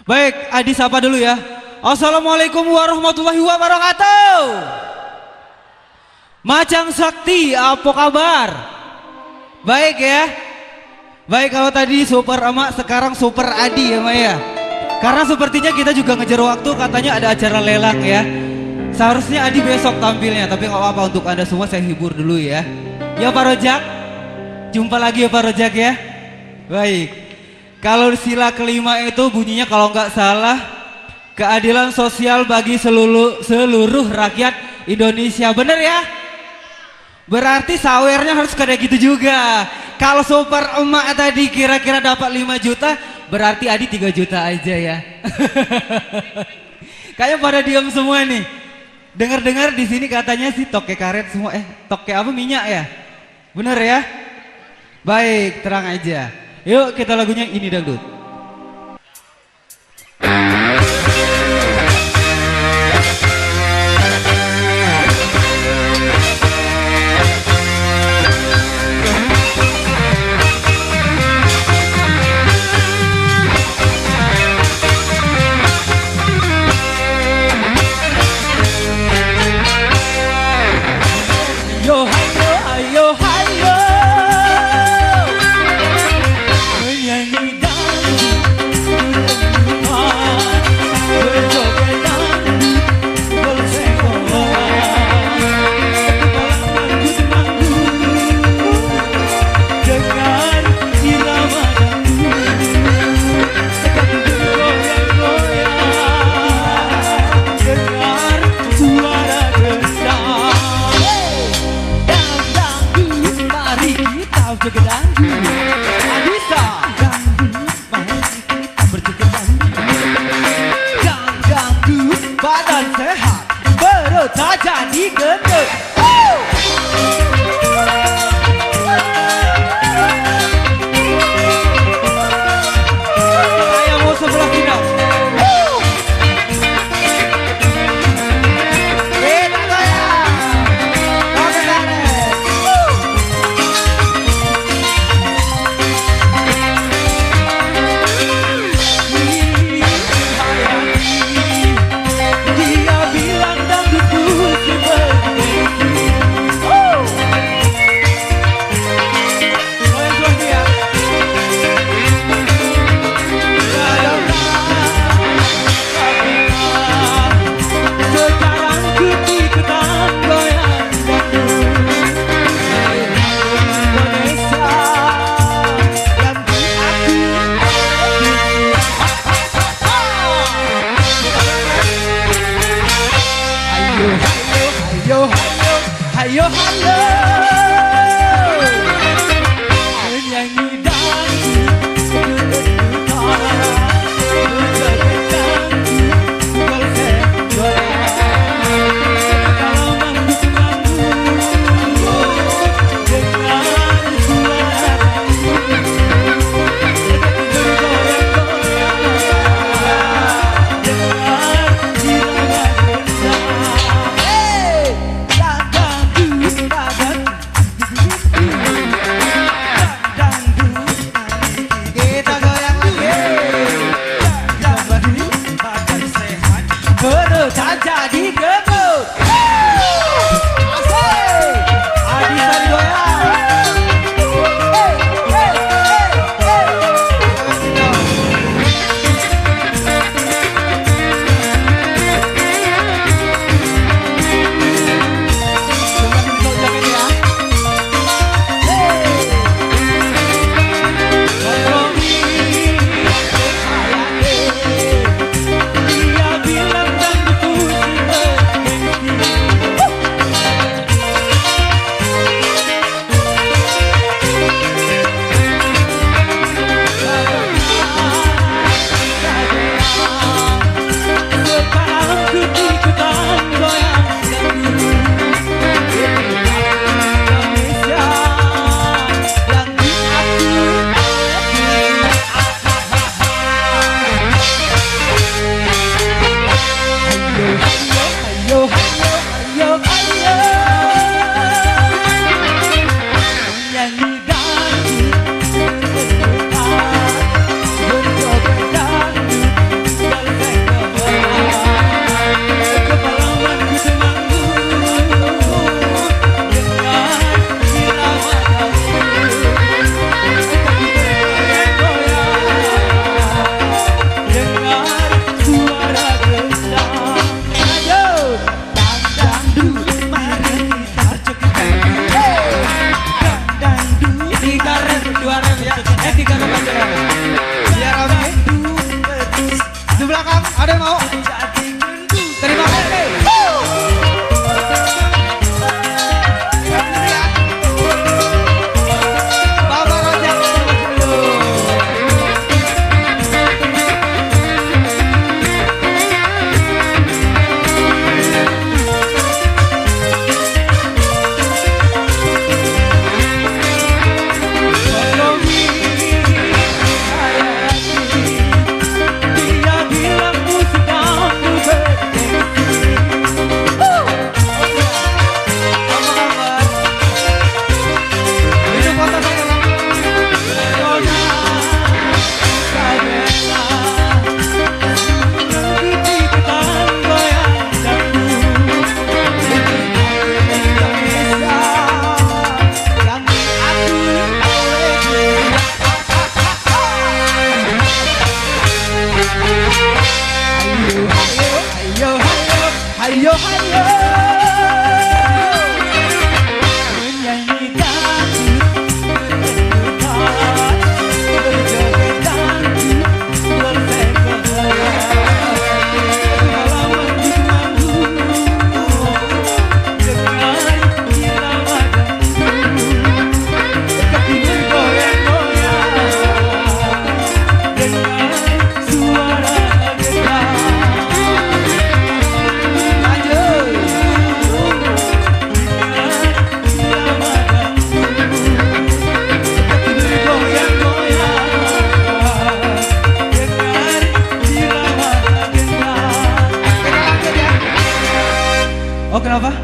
Baik, Adi sapa dulu ya. Assalamualaikum warahmatullahi wabarakatuh. Majang Sakti, apa kabar? Baik ya. Baik, kalau tadi Super Emak, sekarang Super Adi ya Maya. Karena sepertinya kita juga ngejar waktu, katanya ada acara lelang ya. Seharusnya Adi besok tampilnya, tapi nggak apa-apa, untuk Anda semua saya hibur dulu ya. Ya Pak Rojak, jumpa lagi ya Pak Rojak ya. Baik, kalau sila kelima itu bunyinya kalau nggak salah, keadilan sosial bagi seluruh rakyat Indonesia, bener ya? Berarti sawernya harus kayak gitu juga. Kalau Super Emak tadi kira-kira dapat 5 juta, berarti Adi 3 juta aja ya. Kayak pada diam semua nih. Dengar-dengar di sini katanya sih toke karet semua. Toke apa, minyak ya? Bener ya? Baik, terang aja. Yuk kita lagunya Ini Dangdut. Yo hayo, ayo hayo, menyanyi badan sehat, perut tak jadi gendut. Saya mau sebelah final. Kita goyang, oke karet. Dia bilang dangdutku seperti goyang dia. Sekarang ku-ikutan goyang dangdut Indonesia ganti aku. Hayo, hayo, hayo, hayo, menyanyi dangdut sekedutaan, menjadi dangdut bersegoyang. Kalau manggung-manggung dengan suara bergoyang-goyang dengan irama gendang. Ada yang mau? Terima kasih. Bapak Rojak dulu. Hayo hayo menyanyikan berjoget dalam menghidup dengan irama dangdut bergoyang-goyang dengan suara getar. Oh kenapa?